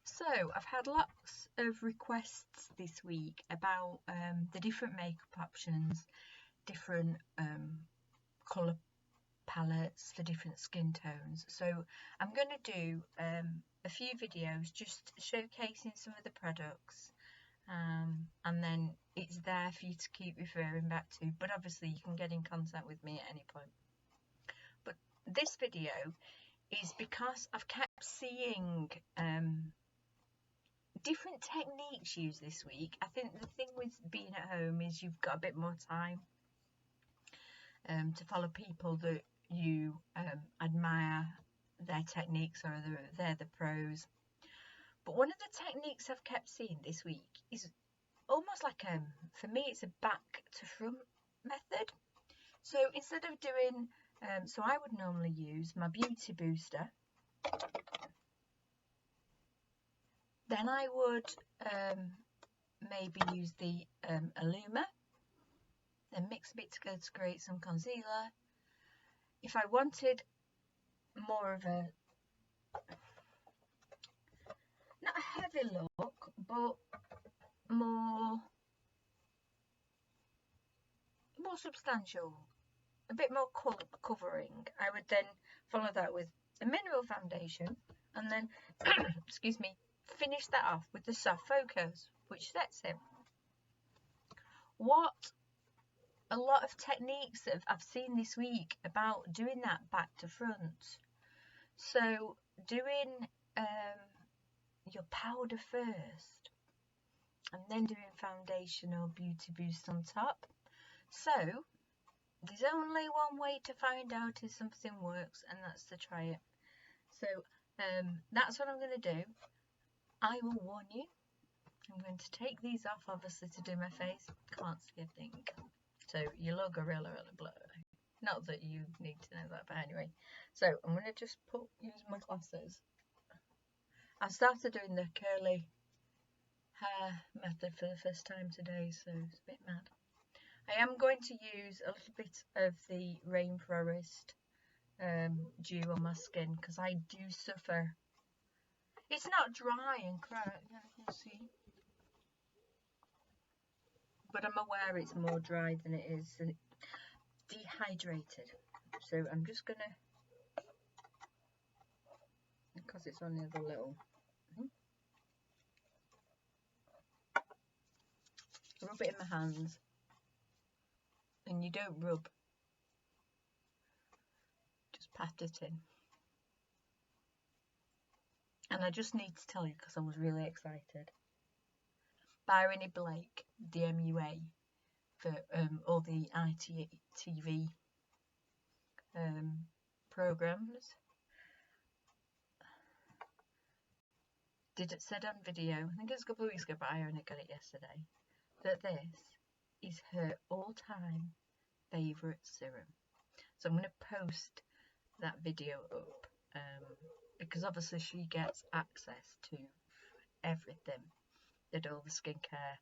So I've had lots of requests this week about the different makeup options, different colour palettes for different skin tones. So I'm going to do a few videos just showcasing some of the products, and then it's there for you to keep referring back to, but obviously you can get in contact with me at any point. But this video is because I've kept seeing different techniques used this week. I think the thing with being at home is you've got a bit more time to follow people that you admire their techniques, or they're the pros. But one of the techniques I've kept seeing this week is almost like for me it's a back to front method. So instead of doing so I would normally use my Beauty Booster, then I would maybe use the Illuma, then mix a bit together to create some concealer. If I wanted more of a, not a heavy look, but more substantial, a bit more covering, I would then follow that with a mineral foundation, and then excuse me, finish that off with the soft focus, which sets it. What a lot of techniques that I've seen this week about doing that back to front. So doing your powder first, and then doing foundation or beauty boost on top. So there's only one way to find out if something works, and that's to try it. So that's what I'm going to do. I will warn you, I'm going to take these off obviously to do my face. Can't see a thing, so you look really blurry. Not that you need to know that, but anyway. So I'm going to just use my glasses. I started doing the curly hair method for the first time today, so it's a bit mad. I am going to use a little bit of the Rainforest dew on my skin, because I do suffer. It's not dry and cracked, you can see, but I'm aware it's more dry than it is dehydrated. So I'm just gonna, because it's only the little, rub it in my hands, and you don't rub, just pat it in. And I just need to tell you, because I was really excited, Bryony Blake, the MUA, for all the ITV programmes, said on video, I think it was a couple of weeks ago, but I only got it yesterday, that this is her all-time favourite serum. So I'm going to post that video up, because obviously she gets access to everything that all the skincare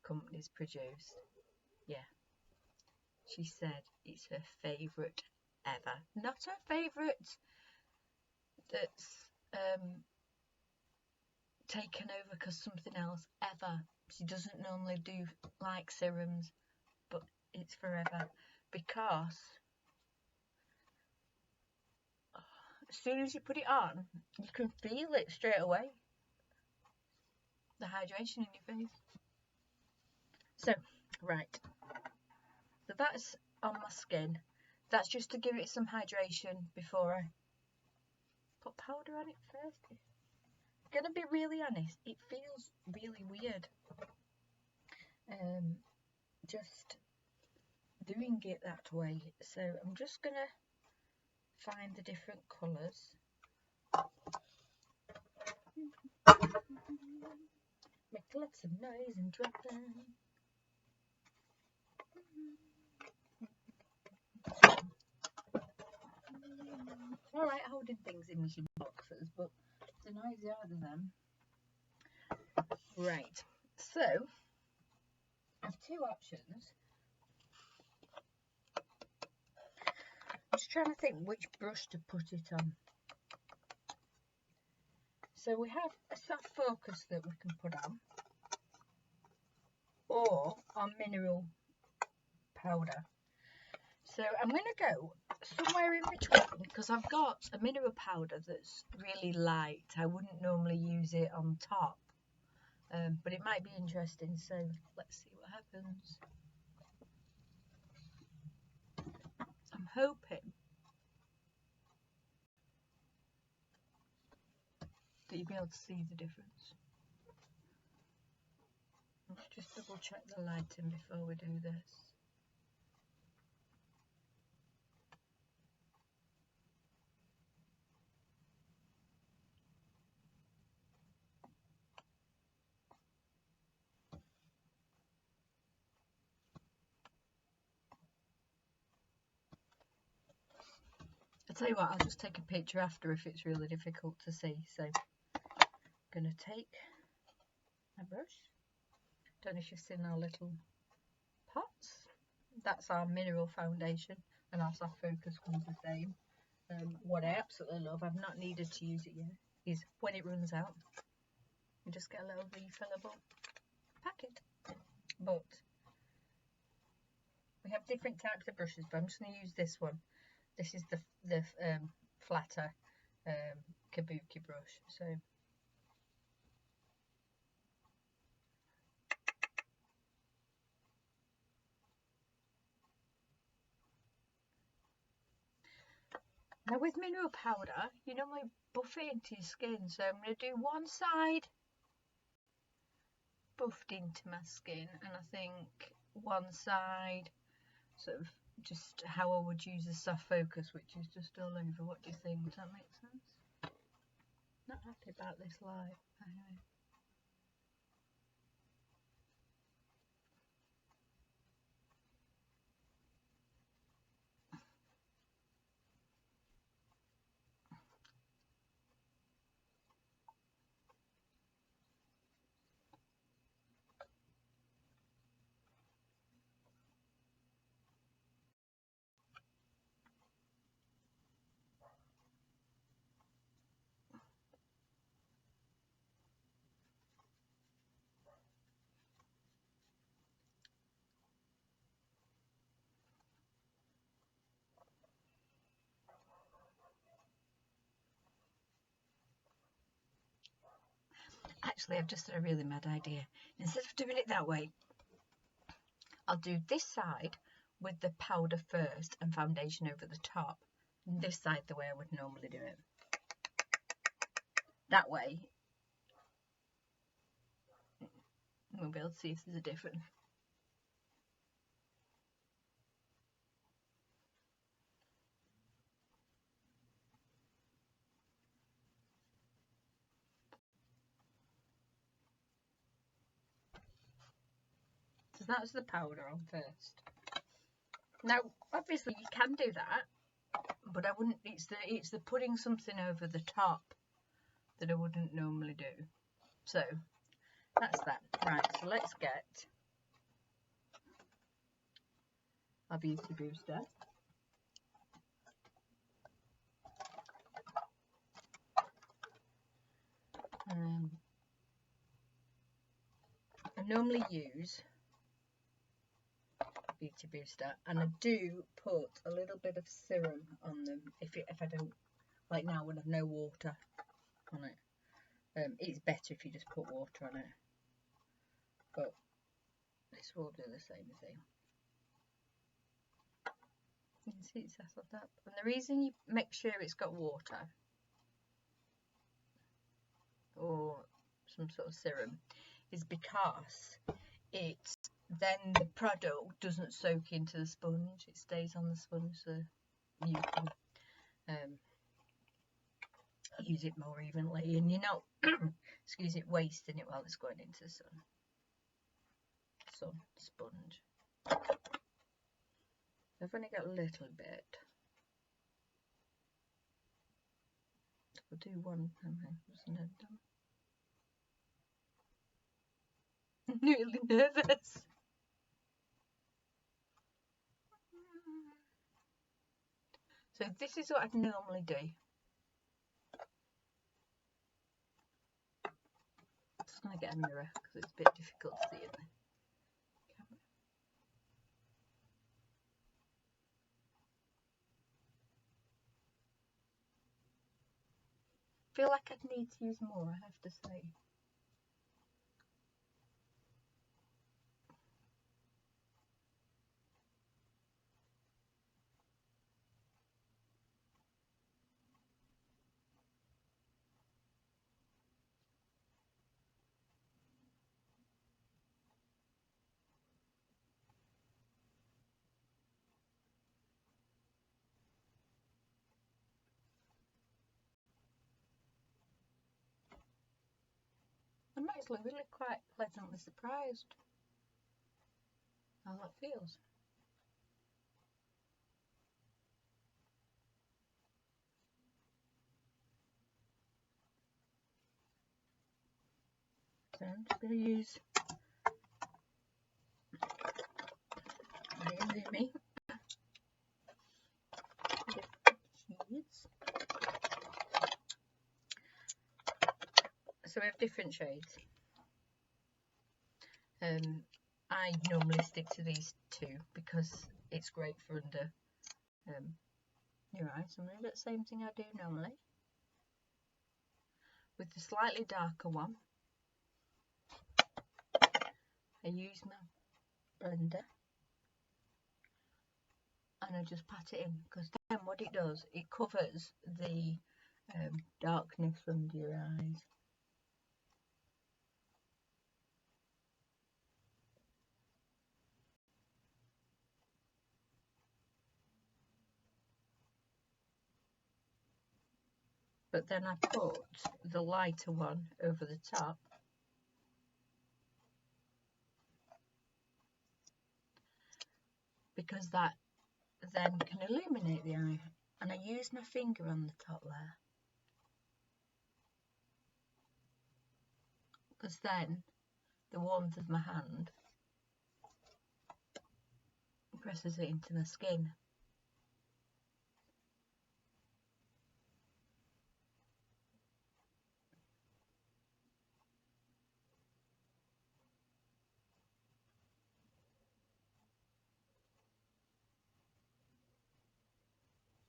companies produce. Yeah, she said it's her favourite ever. Not her favourite that's taken over because something else, ever. She doesn't normally do like serums, but it's forever, because as soon as you put it on, you can feel it straight away, the hydration in your face. So, right, so that's on my skin. That's just to give it some hydration before I put powder on it first. I'm gonna be really honest, it feels really weird just doing it that way. So I'm just gonna find the different colours. Make lots of noise and drop them. Alright, holding things in machine boxes, but the noise out of them. Right, so I have two options. I'm just trying to think which brush to put it on. So we have a soft focus that we can put on, or our mineral powder. So I'm going to go somewhere in between, because I've got a mineral powder that's really light. I wouldn't normally use it on top, but it might be interesting, so let's see what happens. I'm hoping that you'll be able to see the difference. Let's just double check the lighting before we do this. I'll tell you what, I'll just take a picture after if it's really difficult to see. So I'm going to take my brush. Don't know if you've seen our little pots. That's our mineral foundation, and our soft focus one's the same. What I absolutely love, I've not needed to use it yet, is when it runs out, you just get a little refillable packet. But we have different types of brushes, but I'm just going to use this one. This is the flatter kabuki brush. So now with mineral powder, you normally buff it into your skin. So I'm going to do one side buffed into my skin, and I think one side sort of just how I would use a soft focus, which is just all over. What do you think? Does that make sense? Not happy about this light. Anyway. Actually, I've just had a really mad idea. Instead of doing it that way, I'll do this side with the powder first and foundation over the top, and this side the way I would normally do it. That way, we'll be able to see if there's a difference. So that's the powder on first. Now, obviously you can do that, but I wouldn't. It's the putting something over the top that I wouldn't normally do. So that's that. Right. So let's get our beauty booster. I normally use beauty booster, and I do put a little bit of serum on them if I don't, like now when I've no water on it. It's better if you just put water on it, but this will do the same thing. You can see it's settled up, and the reason you make sure it's got water or some sort of serum is because then the product doesn't soak into the sponge, it stays on the sponge, so you can use it more evenly, and you're not excuse it, wasting it while it's going into the sun sponge. I've only got a little bit. We'll do one. Wasn't it done? I'm really nervous. So this is what I'd normally do. just going to get a mirror because it's a bit difficult to see in the camera. I feel like I'd need to use more, I have to say. I'm actually really quite pleasantly surprised how that feels. So I'm just going to use Lumi shades. So we have different shades. I normally stick to these two because it's great for under your eyes. I'm going to do the same thing I do normally with the slightly darker one. I use my blender and I just pat it in, because then what it does, it covers the darkness under your eyes. But then I put the lighter one over the top, because that then can illuminate the eye. And I use my finger on the top there, because then the warmth of my hand presses it into my skin.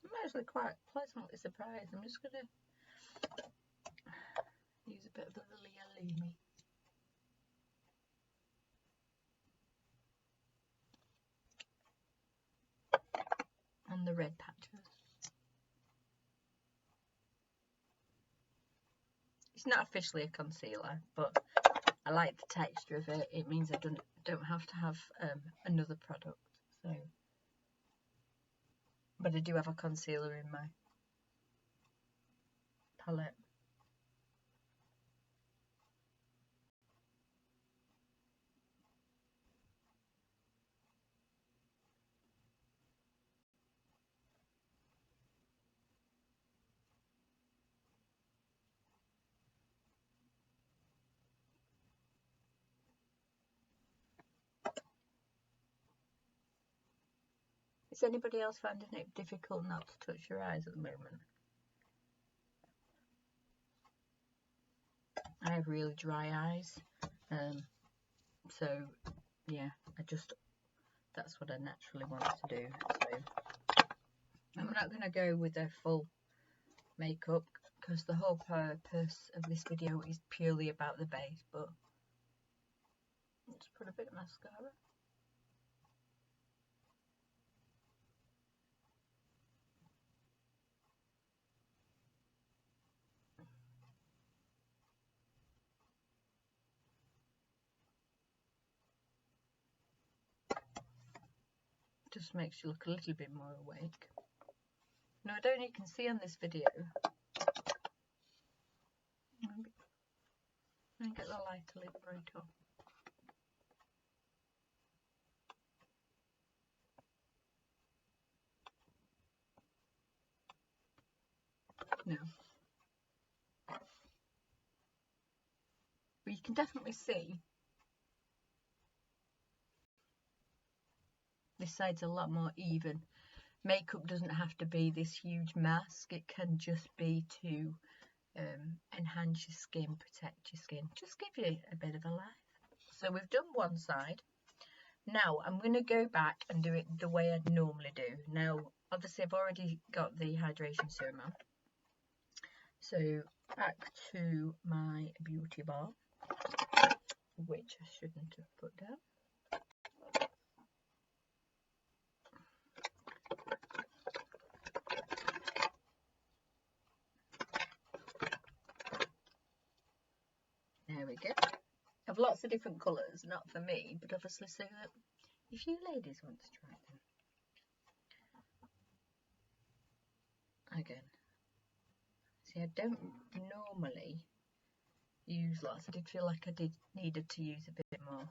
I'm actually quite pleasantly surprised. I'm just going to use a bit of the Lumi. On the red patches. It's not officially a concealer, but I like the texture of it. It means I don't have to have another product. So, but I do have a concealer in my palette. Is anybody else finding it difficult not to touch your eyes at the moment? I have really dry eyes, so yeah, that's what I naturally want to do. So I'm not going to go with a full makeup, because the whole purpose of this video is purely about the base, but let's put a bit of mascara. Just makes you look a little bit more awake. Now, I don't know if you can see on this video. Let me get the light a little brighter. No. But you can definitely see this side's a lot more even. Makeup doesn't have to be this huge mask. It can just be to enhance your skin, protect your skin, just give you a bit of a life. So we've done one side. Now I'm going to go back and do it the way I'd normally do. Now obviously I've already got the hydration serum on. So back to my beauty bar, which I shouldn't have put down. There we go. I have lots of different colours, not for me, but obviously so that if you ladies want to try them. Again, see, I don't normally use lots. I did feel like I needed to use a bit more.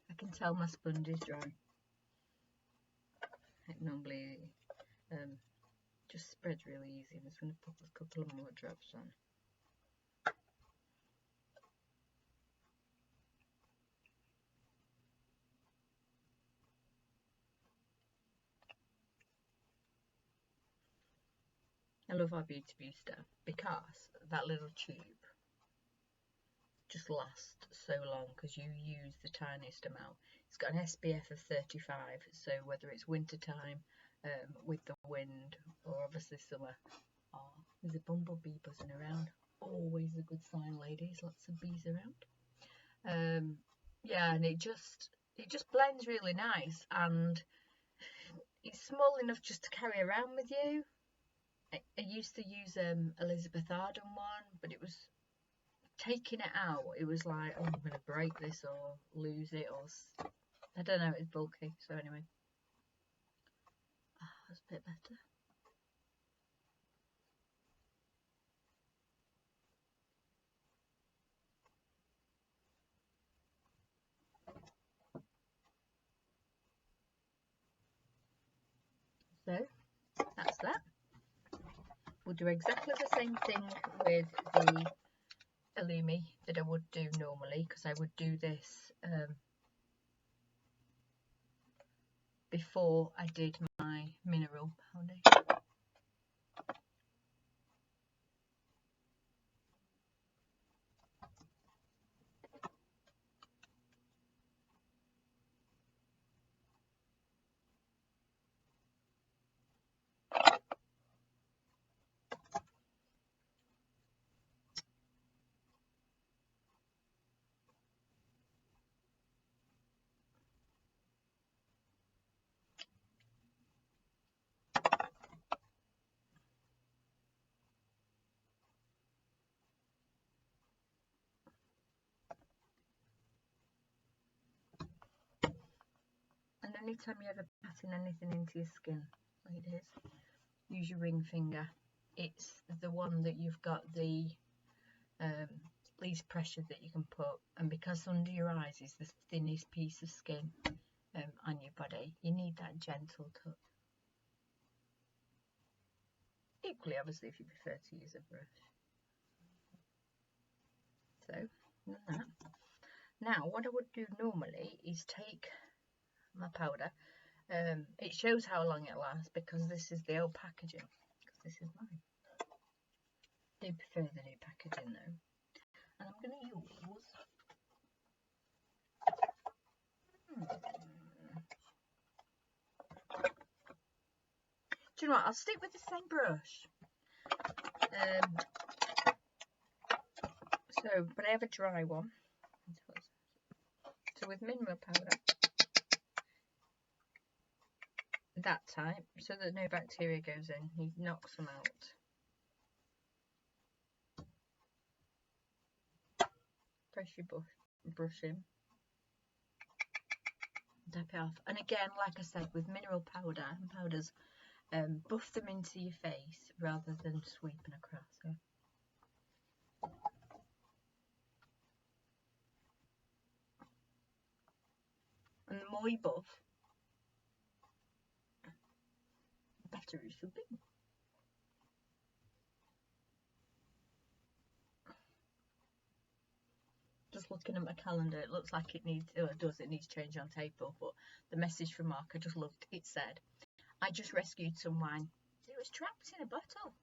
I can tell my sponge is dry. It normally just spreads really easy. I'm just going to put a couple of more drops on. I love our Beauty Booster because that little tube just lasts so long because you use the tiniest amount. It's got an SPF of 35, so whether it's winter time with the wind or obviously summer. Oh, there's a bumblebee buzzing around. Always a good sign, ladies. Lots of bees around. Yeah, and it just blends really nice, and it's small enough just to carry around with you. I used to use Elizabeth Arden one, but it was taking it out. It was like, oh, I'm going to break this or lose it, or I don't know. It's bulky. So anyway, that's a bit better. So that's that. We'll do exactly the same thing with the Illumi that I would do normally, because I would do this before I did my mineral powder. And anytime you ever patting anything into your skin, like this, use your ring finger. It's the one that you've got the least pressure that you can put, and because under your eyes is the thinnest piece of skin on your body, you need that gentle touch. Equally, obviously, if you prefer to use a brush. So, that. Now, what I would do normally is take my powder. It shows how long it lasts because this is the old packaging. Because this is mine. I do prefer the new packaging though. And I'm going to use do you know what? I'll stick with the same brush. But I have a dry one. So with mineral powder, that type, so that no bacteria goes in, he knocks them out. Press your brush in, tap it off. And again, like I said, with mineral powder and powders, buff them into your face rather than sweeping across. So. more buff, the better it should be. Just looking at my calendar, it looks like it needs, or it does, it needs change on April, but the message from Mark, I just loved, it said, I just rescued some wine. It was trapped in a bottle.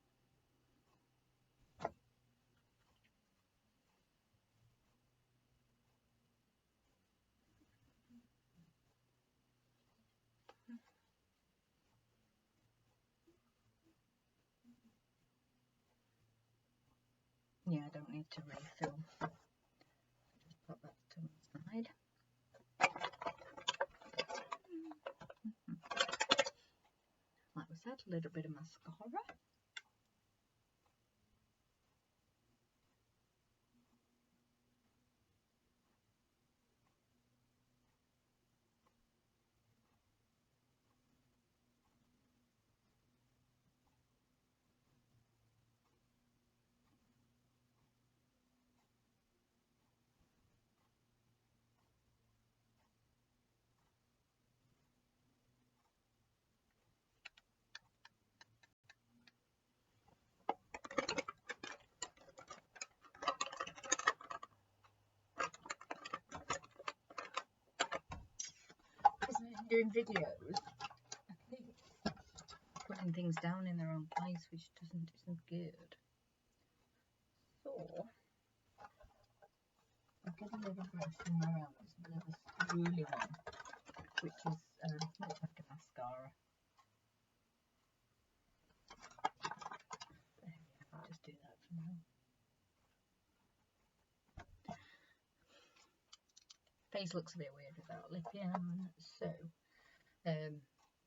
Yeah, I don't need to refill. Just put that to one side. Like we said, a little bit of mascara. Because I'm doing videos, I keep putting things down in their own place, which isn't good. So I'll get a little brush somewhere else, a bit of a spoolie one, which is looks like a mascara. There we go, I'll just do that for now. Face looks a bit weird without lippy on, so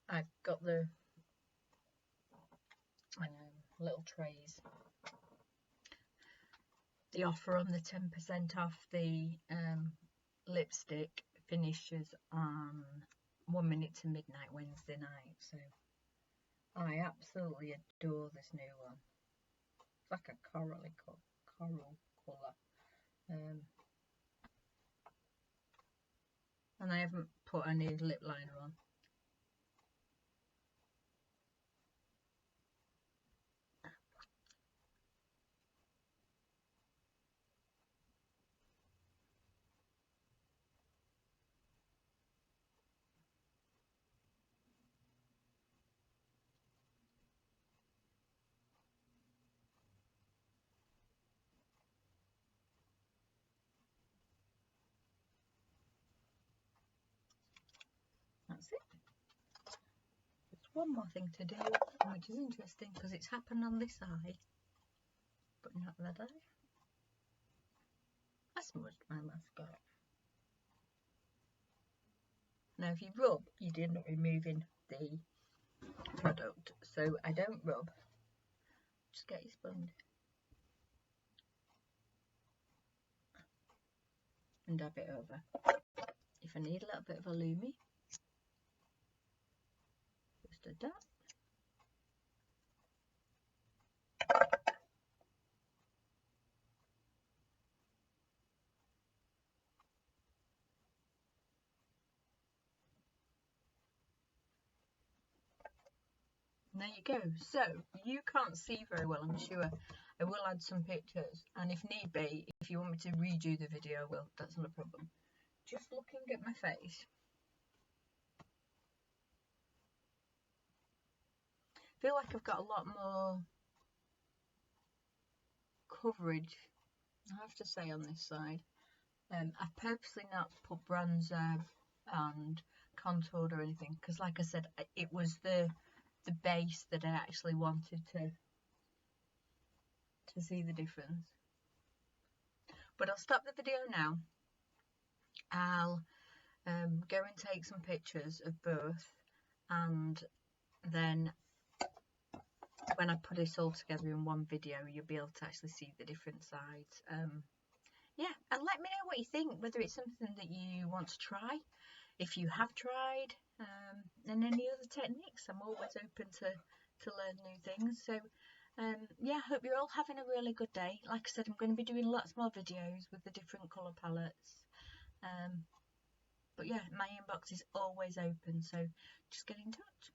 I've got the little trays. The offer on the 10% off the lipstick finishes on 1 minute to midnight Wednesday night, so I absolutely adore this new one. It's like a coral colour. And I haven't put any lip liner on. That's it. There's one more thing to do, which is interesting because it's happened on this eye, but not that eye. I smudged my mascara. Now if you rub, you're not removing the product, so I don't rub. Just get your sponge and dab it over. If I need a little bit of a lumi, just a dab. And there you go. So you can't see very well, I'm sure. I will add some pictures, and if need be, if you want me to redo the video, well, that's not a problem. Just looking at my face, I feel like I've got a lot more coverage, I have to say, on this side. I've purposely not put bronzer and contoured or anything, because like I said, it was the base that I actually wanted to see the difference. But I'll stop the video now. I'll go and take some pictures of both, and then when I put it all together in one video, you'll be able to actually see the different sides. Yeah, and let me know what you think, whether it's something that you want to try, if you have tried, and any other techniques. I'm always open to learn new things. So yeah, I hope you're all having a really good day. Like I said, I'm going to be doing lots more videos with the different colour palettes. But yeah, my inbox is always open, so just get in touch.